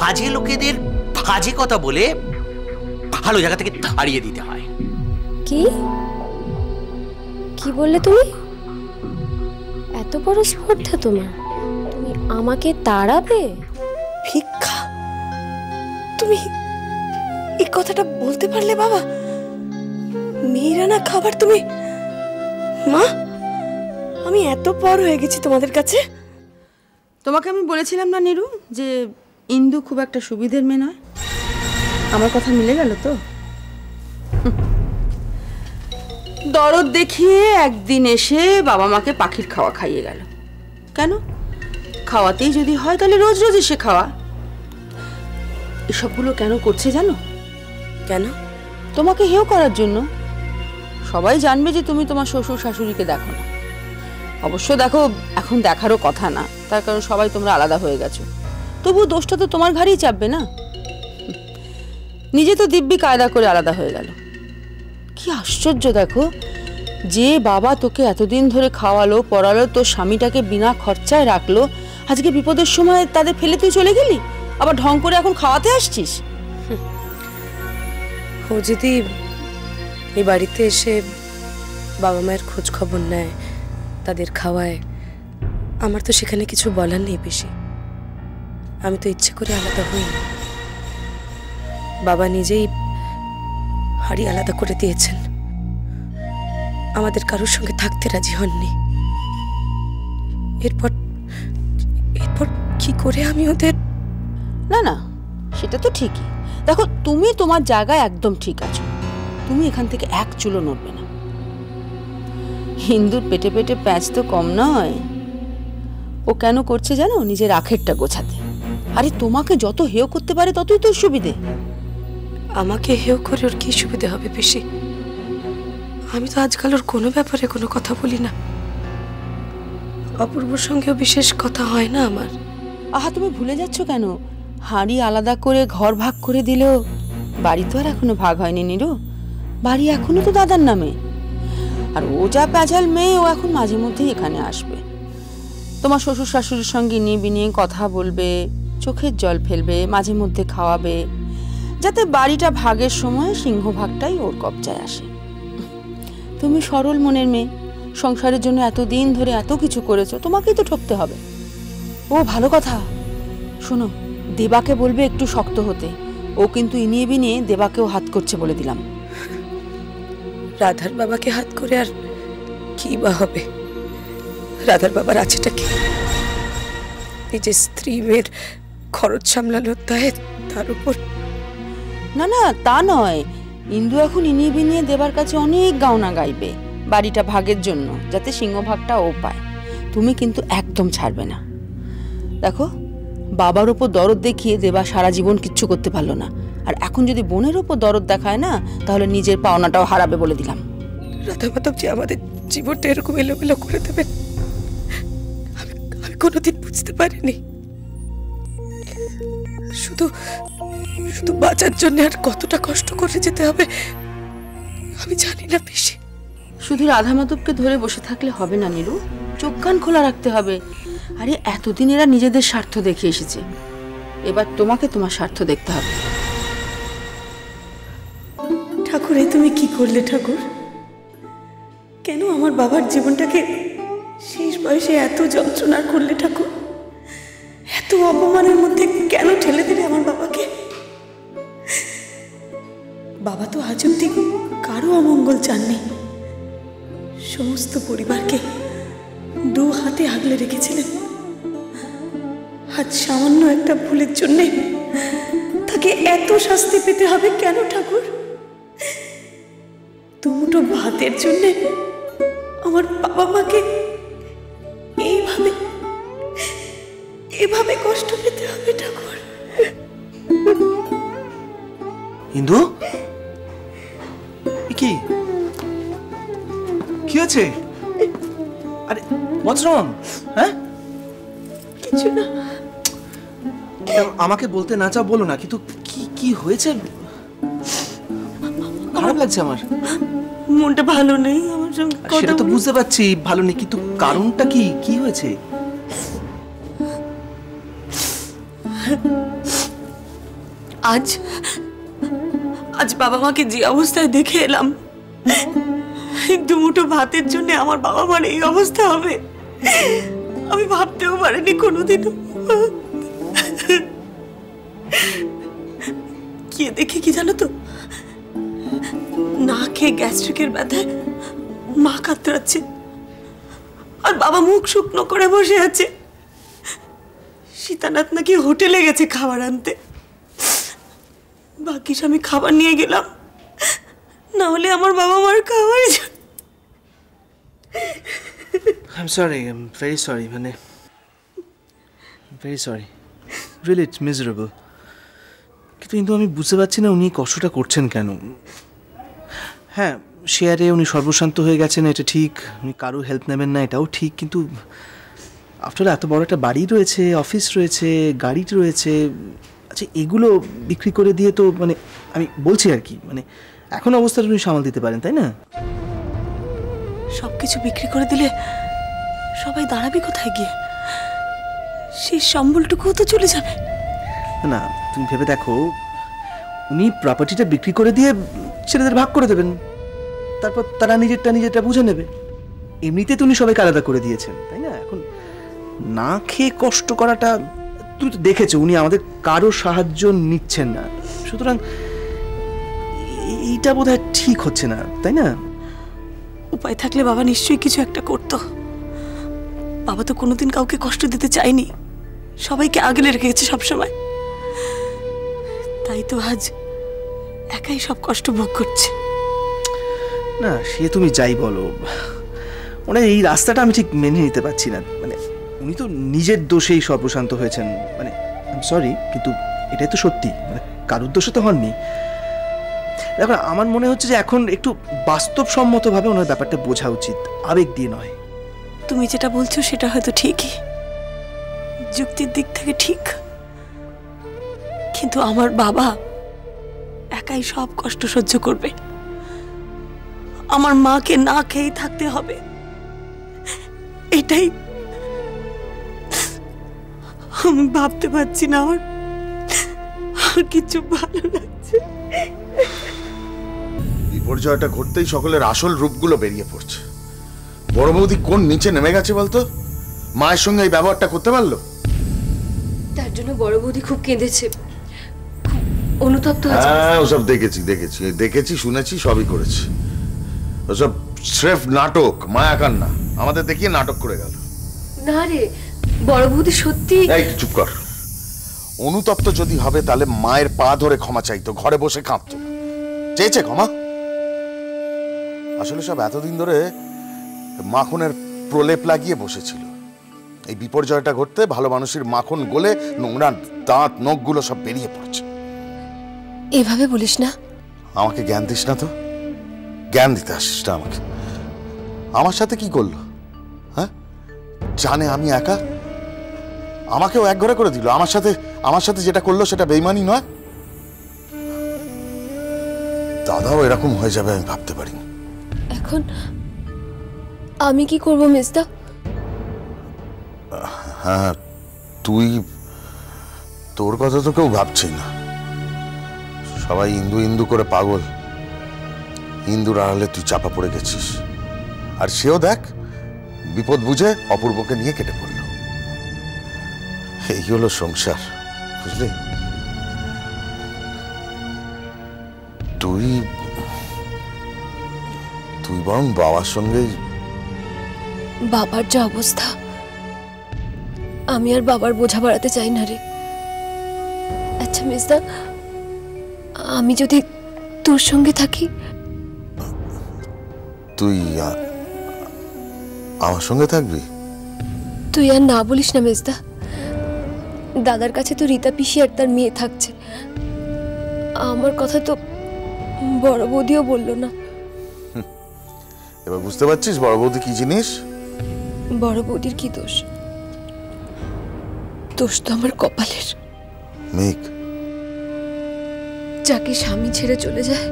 বাজে লোকেদের বাজে কথা বলে ভালো জায়গা থেকে তাড়িয়ে দিতে হয়। কি কি বললে তুমি? এত বড় স্পর্ধা তোমার? তুমি আমাকে তাড়াবে? ভিক্ষা? তুমি এই কথাটা বলতে পারলে বাবা? মেয়েরা না খাবার তুমি? মা, আমি এত পর হয়ে গেছি তোমাদের কাছে। তোমাকে আমি বলেছিলাম না নীরু যে ইন্দু খুব একটা সুবিধের মেয়ে নয়? আমার কথা মিলে গেল তো? দরদ দেখিয়ে একদিন এসে বাবা মাকে পাখির খাওয়া খাইয়ে গেল। কেন? খাওয়াতেই যদি হয় তাহলে রোজ রোজ এসে খাওয়া। এসবগুলো কেন করছে জানো? কেন? তোমাকে হেয় করার জন্য। সবাই জানবে যে তুমি তোমার শ্বশুর শাশুড়িকে দেখো না। অবশ্য দেখো, এখন দেখারও কথা না, তার কারণ সবাই তোমরা আলাদা হয়ে গেছো। তবু দোষটা তো তোমার ঘাড়েই চাপবে না? নিজে তো দিব্যি কায়দা করে আলাদা হয়ে গেল। কি আশ্চর্য দেখো, যে বাবা তোকে এতদিন ধরে খাওয়ালো পড়ালো, তোর স্বামীটাকে বিনা খরচায় রাখলো, আজকে বিপদের সময় তাদের ফেলে তুই চলে গেলি, আবার ঢং করে এখন খাওয়াতে আসছিস। ও যদি এই বাড়িতে এসে বাবা মায়ের খোঁজ খবর নেয়, তাদের খাওয়ায়, আমার তো সেখানে কিছু বলার নেই বেশি। আমি তো ইচ্ছে করে আলাদা হইনি, বাবা নিজেই হাড়ি আলাদা করে দিয়েছেন, আমাদের কারোর সঙ্গে থাকতে রাজি হননি। এরপর এরপর কি করে আমি ওদের? না না, সেটা তো ঠিকই। দেখো, তুমি তোমার জায়গায় একদম ঠিক আছো, তুমি এখান থেকে এক চুলো নড়বে না। হিন্দুর পেটে পেটে প্যাঁচ তো কম নয়। ও কেন করছে জানো? নিজের আখেরটা গোছাতে। আরে তোমাকে যত হেয় করতে পারে ততই তোর সুবিধে। আমাকে হেয় করে ওর কি সুবিধে হবে বেশি? আমি তো আজকাল ওর কোনো ব্যাপারে কোনো কথা বলি না। অপূর্বর সঙ্গেও বিশেষ কথা হয় না আমার। আহা, তুমি ভুলে যাচ্ছ কেন? হাঁড়ি আলাদা করে ঘর ভাগ করে দিলেও বাড়ি তো আর এখনো ভাগ হয়নি নীরু। বাড়ি এখনো তো দাদার নামে। আর ও যা প্যাঝাল মেয়ে, ও এখন মাঝে মধ্যেই এখানে আসবে, তোমার শ্বশুর শাশুড়ির সঙ্গে নিয়ে বিনিয়ে কথা বলবে, চোখের জল ফেলবে, মাঝে মধ্যে খাওয়াবে, যাতে বাড়িটা ভাগের সময় সিংহভাগটাই ওর কবজায় আসে। তুমি সরল মনের মেয়ে, সংসারের জন্য এতদিন ধরে এত কিছু করেছো, তোমাকেই তো ঠকতে হবে। ও ভালো কথা, শোনো, দেবাকে বলবে একটু শক্ত হতে। ও কিন্তু ইনিয়ে বিনিয়ে দেবাকেও হাত করছে বলে দিলাম। রাধার বাবাকে হাত করে আর কি বা হবে? রাধার বাবার আছেটা কি? নিজের স্ত্রী মেয়ের খরচ সামলানো, তার উপর। না না, তা নয়। ইন্দু এখন ইনিয়ে বিনিয়ে দেবার কাছে অনেক গাওনা গাইবে বাড়িটা ভাগের জন্য, যাতে সিংহভাগটা ও পায়। তুমি কিন্তু একদম ছাড়বে না। দেখো, বাবার ওপর দরদ দেখিয়ে দেবা সারা জীবন কিচ্ছু করতে পারলো না, আর এখন যদি বোনের ওপর দরদ দেখায় না, তাহলে নিজের পাওনাটাও হারাবে বলে দিলাম। রাধা মাধব যে আমাদের জীবনটা এরকম এলোমেলো করে দেবেন আমি কোনোদিন বুঝতে পারিনি। শুধু শুধু বাঁচার জন্য আর কতটা কষ্ট করে যেতে হবে আমি জানি না বেশি। শুধু রাধা মাধবকে ধরে বসে থাকলে হবে না নীরু, চোখ কান খোলা রাখতে হবে। আরে এতদিন এরা নিজেদের স্বার্থ দেখে এসেছে, এবার তোমাকে তোমার স্বার্থ দেখতে হবে। ঠাকুর, এই তুমি কি করলে ঠাকুর? কেন আমার বাবার জীবনটাকে শেষ বয়সে এত যন্ত্রণা করলে ঠাকুর? এত অপমানের মধ্যে কেন ঠেলে দিলে আমার বাবাকে? বাবা তো আজ অব্দি কারো অমঙ্গল চাননি, সমস্ত পরিবারকে দু হাতে আগলে রেখেছিলেন। আজ সামান্য একটা ভুলের জন্য তাকে এত শাস্তি পেতে হবে কেন ঠাকুর? দুমুঠো ভাতের জন্য আমার বাবা মাকে এভাবে কষ্ট পেতে হবে ঠাকুর? ইন্দু, কি কি হয়েছে? আরে হোয়াটস রং? হ্যাঁ, কিছু না। আমাকে বলতে না চাও বলো না, কিন্তু কি কি হয়েছে? খারাপ লাগছে আমার, মনটা ভালো নেই। আমার সঙ্গে সেটা তো বুঝতে পারছি ভালো নেই, কিন্তু কারণটা কি? কি হয়েছে? আজ আজ বাবা মাকে যে অবস্থায় দেখে এলাম, দুমুঠো ভাতের জন্য আমার বাবা মার এই অবস্থা হবে আমি ভাবতেও পারিনি কোনোদিনও। কি দেখে কি জানো তো, না খেয়ে গ্যাস্ট্রিকের ব্যথায় মা কাতরাচ্ছে আর বাবা মুখ শুকনো করে বসে আছে। সীতানাথ নাকি হোটেলে গেছে খাবার আনতে। ভাগ্যিস আমি খাবার নিয়ে গেলাম, না হলে আমার বাবা মার খাওয়াই। I'm sorry, I'm very sorry, মানে very sorry. Really, it's miserable. কিন্তু আমি বুঝতে পারছি না উনি কষ্টটা করছেন কেন। হ্যাঁ, শেয়ারে উনি সর্বশান্ত হয়ে গেছেন, এটা ঠিক। উনি কারো হেল্প নেবেন না, এটাও ঠিক। কিন্তু আফটার এত বড় একটা বাড়ি রয়েছে, অফিস রয়েছে, গাড়ি রয়েছে, আচ্ছা এগুলো বিক্রি করে দিয়ে তো মানে আমি বলছি আর কি, মানে এখন অবস্থাটা উনি সামাল দিতে পারেন, তাই না? সবকিছু বিক্রি করে দিলে সবাই দাঁড়াবি কোথায় গিয়ে? সেই সম্বলটুকুও তো চলে যাবে। না, তুমি ভেবে দেখো, উনি প্রপার্টিটা বিক্রি করে দিয়ে ছেলেদের ভাগ করে দেবেন, তারপর তারা নিজেরটা বুঝে নেবে। এমনিতে তো উনি সবাইকে আলাদা করে দিয়েছেন, তাই না? এখন না খেয়ে কষ্ট করাটা, তুমি তো দেখেছো উনি আমাদের কারো সাহায্য নিচ্ছেন না, সুতরাং এইটা বোধহয় ঠিক হচ্ছে না, তাই না? উপায় থাকলে বাবা নিশ্চয়ই কিছু একটা করতো। বাবা তো কোনোদিন কাউকে কষ্ট দিতে চায়নি, সবাইকে আগলে রেখেছে সবসময়। তাই তো আজ একাই সব কষ্ট ভোগ করছে। না, সে তুমি যাই বলো, ওনার এই রাস্তাটা আমি ঠিক মেনে নিতে পারছি না। মানে উনি তো নিজের দোষেই সর্বশান্ত হয়েছেন, মানে আই এম সরি, কিন্তু এটাই তো সত্যি, মানে কারোর দোষে তো হননি। দেখো, আমার মনে হচ্ছে যে এখন একটু বাস্তবসম্মতভাবে ওনার ব্যাপারটা বোঝা উচিত, আবেগ দিয়ে নয়। তুমি যেটা বলছো সেটা হয়তো ঠিকই, যুক্তির দিক থেকে ঠিক, কিন্তু আমার বাবা একাই সব কষ্ট সহ্য করবে। আমার মাকে না খেয়ে থাকতে হবে, এটাই আমি ভাবতে পারছি না। আমার কিছু ভালো লাগছে। বিপর্যয়টা ঘটতেই সকলের আসল রূপগুলো বেরিয়ে পড়ছে। বড় বৌদি কোন নিচে নেমে গেছে বলতো? মায়ের সঙ্গে এই ব্যবহারটা করতে পারলো? তার জন্য বড় বৌদি খুব কেঁদেছে, খুব অনুতপ্ত হয়েছে। হ্যাঁ, ওসব দেখেছি শুনেছি, সবই করেছি। ওসব স্রেফ নাটক, মায়া কান্না আমাদের দেখিয়ে নাটক করে গেল। না রে, বড় বৌদি সত্যি। এই চুপ কর। অনুতপ্ত যদি হবে তাহলে মায়ের পা ধরে ক্ষমা চাইতো, ঘরে বসে কাঁদতো। চেয়েছে ক্ষমা? আসলে সব এতদিন ধরে মাখনের প্রলেপ লাগিয়ে বসেছিল। এই বিপর্যয়টা ঘটতে ভালো মানুষের মাখন গলে নোংরা দাঁত নখগুলো সব বেরিয়ে পড়ছে। এভাবে বলিস না। আমাকে জ্ঞান দিস না তো, জ্ঞান দিতে আসিস না আমাকে। আমার সাথে কি করলো? হ্যাঁ, জানে আমি একা, আমাকেও এক ঘরে করে দিল। আমার সাথে যেটা করলো সেটা বেইমানি নয়? দাদাও এরকম হয়ে যাবে আমি ভাবতে পারিনি। এখন আমি কি করব মেজদা? হ্যাঁ, তোর কথা তো কেউ ভাবছেই না। সবাই ইন্দু ইন্দু করে পাগল। ইন্দুর আড়ালে তুই চাপা পড়ে গেছিস, আর সেও দেখ বিপদ বুঝে অপূর্বকে নিয়ে কেটে পড়ল। এই হলো সংসার, বুঝলি? তুই বরং বাবার সঙ্গে। বাবার যা অবস্থা, আমি আর বাবার বোঝা বাড়াতে চাই না রে। আচ্ছা মেজদা, আমি যদি তোর সঙ্গে থাকি? তুই আমার সঙ্গে থাকবি? তুই আর না বলিস না মেজদা। দাদার কাছে তো রীতা পিসি আর তার মেয়ে থাকছে, আমার কথা তো বড় বৌদিও বললো না। এবার বুঝতে পারছিস বড় বৌদি কি জিনিস? বড় বৌদির কি দোষ? দোষ তো আমার কপালের। মেঘ, যাকে স্বামী ছেড়ে চলে যায়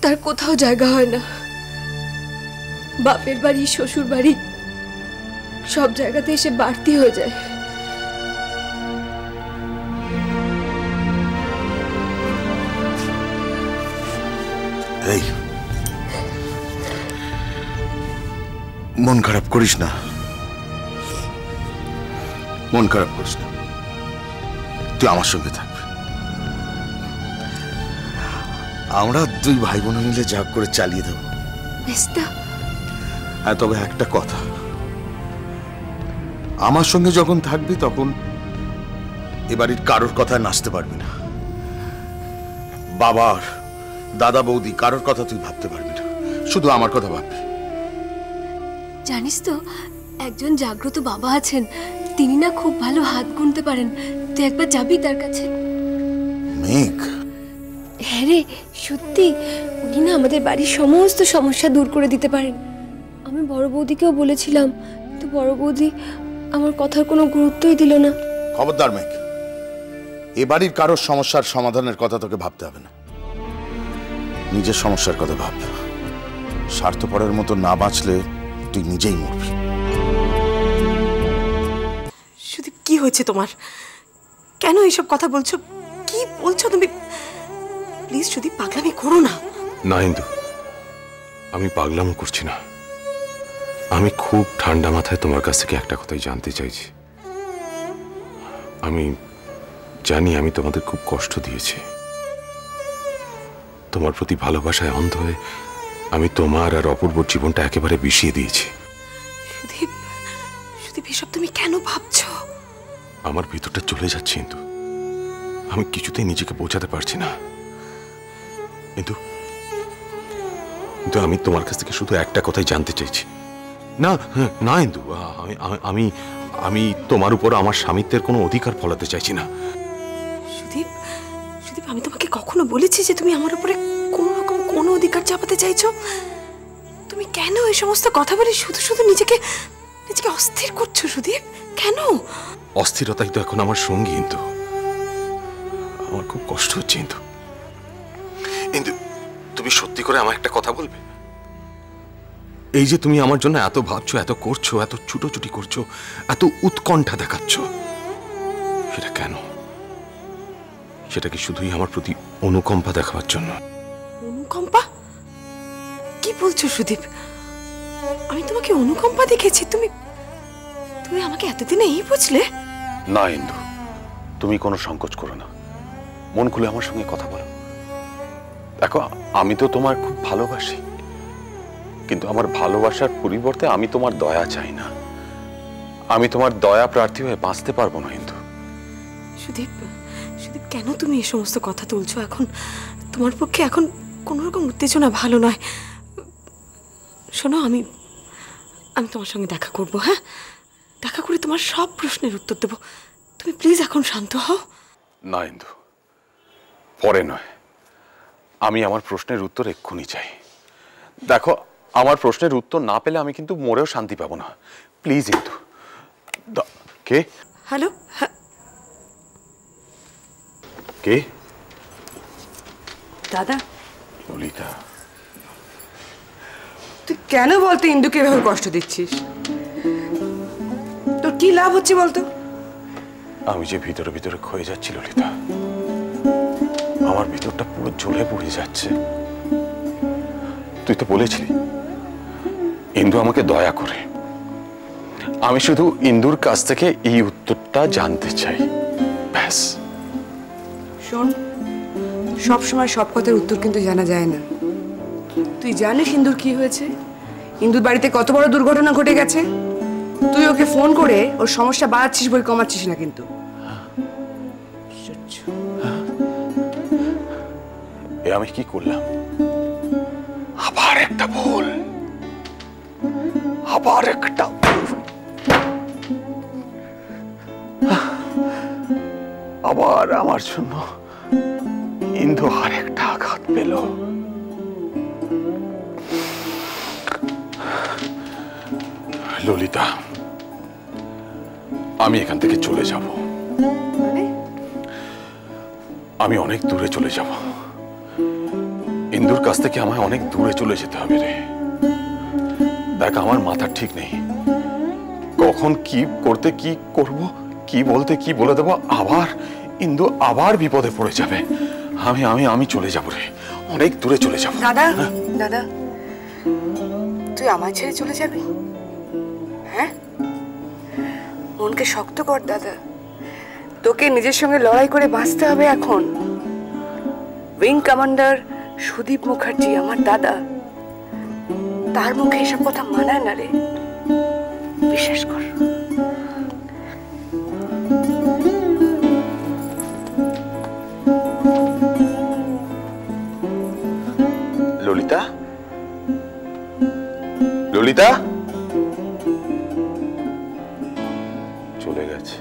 তার কোথাও জায়গা হয় না। বাপের বাড়ি, শ্বশুর বাড়ি, সব জায়গাতে এসে বাড়তি হয়ে যায়। এই মন খারাপ করিস না, মন খারাপ করিস না, তুই আমার সঙ্গে থাকবি। আমরা দুই ভাই বোন মিলে যা করে চালিয়ে দেব। মেজদা, হ্যাঁ, তবে একটা কথা, আমার সঙ্গে যখন থাকবি তখন এ বাড়ির কারোর কথায় নাচতে পারবি না। বাবার, দাদা, বৌদি কারোর কথা তুই ভাবতে পারবি না, শুধু আমার কথা ভাববি। জানিস তো একজন জাগ্রত বাবা আছেন, তিনি না খুব ভালো হাত গুনতে পারেন। তুই একবার যাবি তার কাছে? মেঘ, হ্যাঁ রে, সত্যি উনি না আমাদের বাড়ির সমস্ত সমস্যা দূর করে দিতে পারেন। আমি বড় বৌদিকেও বলেছিলাম, কিন্তু বড় বৌদি আমার কথার কোনো গুরুত্বই দিল না। খবরদার মেঘ, এ বাড়ির কারোর সমস্যার সমাধানের কথা তোকে ভাবতে হবে না, নিজের সমস্যার কথা ভাব। স্বার্থপরের মতো না বাঁচলে তুই নিজেই মরবি। সুদীপ, কি হয়েছে তোমার? কেন এইসব কথা বলছো? কি বলছো তুমি? প্লিজ সুদীপ, পাগলামি করো না। না ইন্দু, আমি পাগলামো করছি না। আমি খুব ঠান্ডা মাথায় তোমার কাছ থেকে একটা কথাই জানতে চাইছি। আমি জানি আমি তোমাদের খুব কষ্ট দিয়েছি। তোমার প্রতি ভালোবাসায় অন্ধ হয়ে আমি তোমার আর অপূর্বর জীবনটা একেবারে বিষিয়ে দিয়েছি। সুদীপ, সুদীপ, এসব তুমি কেন ভাবছো? আমার ভিতরটা চলে যাচ্ছে কিন্তু আমি কিছুতেই নিজেকে বোঝাতে পারছি না। কিন্তু আমি তোমার কাছ থেকে শুধু একটা কথাই জানতে চাইছি। না না ইন্দু, আমি আমি তোমার উপর আমার স্বামিত্বের কোনো অধিকার ফলাতে চাইছি না। সুদীপ, সুদীপ, আমি তোমাকে কখনো বলেছি যে তুমি আমার উপরে কোন রকম কোনো অধিকার চাপাতে চাইছো? তুমি কেন এই সমস্ত কথা বলে শুধু শুধু নিজেকে নিজেকে অস্থির করছো? সুদীপ, কেন? অস্থিরতাই তো এখন আমার সঙ্গী। কিন্তু আমার খুব কষ্ট হচ্ছে। কিন্তু তুমি সত্যি করে আমার একটা কথা বলবে? এই যে তুমি আমার জন্য এত ভাবছো, এত করছো, এত ছুটোছুটি করছো, এত উৎকণ্ঠা দেখাচ্ছ, সেটা কেন? সেটা কি শুধুই আমার প্রতি অনুকম্পা দেখাবার জন্য? অনুকম্পা? কি বলছো সুদীপ? আমি তোমাকে অনুকম্পা দেখেছি? তুমি তুমি আমাকে এতদিনে এই বুঝলে? না ইন্দু, তুমি কোনো সংকোচ করো না, মন খুলে আমার সঙ্গে কথা বলো। দেখো, আমি তো তোমার খুব ভালোবাসি, কিন্তু আমার ভালোবাসার পরিবর্তে আমি তোমার দয়া চাই না। আমি তোমার দয়া প্রার্থী হয়ে বাঁচতে পারবো না ইন্দু। সুদীপ, সুদীপ, কেন তুমি এই সমস্ত কথা তুলছো? এখন তোমার পক্ষে এখন কোন রকম উত্তেজনা ভালো নয়। শোনো, আমি তোমার সঙ্গে দেখা করব। হ্যাঁ, দেখা করে তোমার সব প্রশ্নের উত্তর দেব। তুমি প্লিজ এখন শান্ত হও। না ইন্দু, পরে নয়, আমি আমার প্রশ্নের উত্তর এক্ষুনি চাই। দেখো, আমার প্রশ্নের উত্তর না পেলে আমি কিন্তু মরেও শান্তি পাবো না। প্লিজ ইন্দু। কে? হ্যালো? কে? দাদা, ললিতা। তুই কেন বলতো ইন্দুকে এভাবে কষ্ট দিচ্ছিস? তোর কি লাভ হচ্ছে বলতো? আমি যে ভিতরে ভিতরে ক্ষয়ে যাচ্ছি ললিতা, আমার ভিতরটা পুরো জ্বলে পুড়ে যাচ্ছে। তুই তো বলেছিলি ইন্দু আমাকে দয়া করে। আমি শুধু ইন্দুর কাছ থেকে এই উত্তরটা জানতে চাই, ব্যাস। শোন, সব সময় সব কথার উত্তর কিন্তু জানা যায় না। তুই জানিস ইন্দুর কি হয়েছে? ইন্দুর বাড়িতে কত বড় দুর্ঘটনা ঘটে গেছে। তুই ওকে ফোন করে ওর সমস্যা বাড়াচ্ছিস, বই কমাচ্ছিস না কিন্তু। এ আমি কি করলাম? আবার একটা ভুল, আবার একটা ভুল, আবার আমার জন্য ইন্দু আর একটা আঘাত পেল। ললিতা, আমি এখান থেকে চলে যাব। আমি অনেক দূরে চলে যাব। ইন্দুর কাছ থেকে আমায় অনেক দূরে চলে যেতে হবে রে। দেখ, আমার মাথা ঠিক নেই, কখন কি করতে কি করব, কি বলতে কি বলে দেবো, আবার ইন্দু আবার বিপদে পড়ে যাবে। আমি আমি আমি চলে যাব রে, অনেক দূরে চলে যাব। দাদা দাদা, তুই আমার ছেড়ে চলে যাবি? হ্যাঁ, মনকে শক্ত কর দাদা, তোকে নিজের সঙ্গে লড়াই করে বাঁচতে হবে এখন। উইং কমান্ডার সুদীপ মুখার্জি আমার দাদা, তার মুখে এসব কথা মানায় না রে, বিশ্বাস কর। ললিতা, ললিতা চলে গেছে।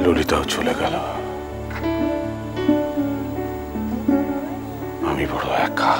ললিতাও চলে গেল, আমি বড় একা।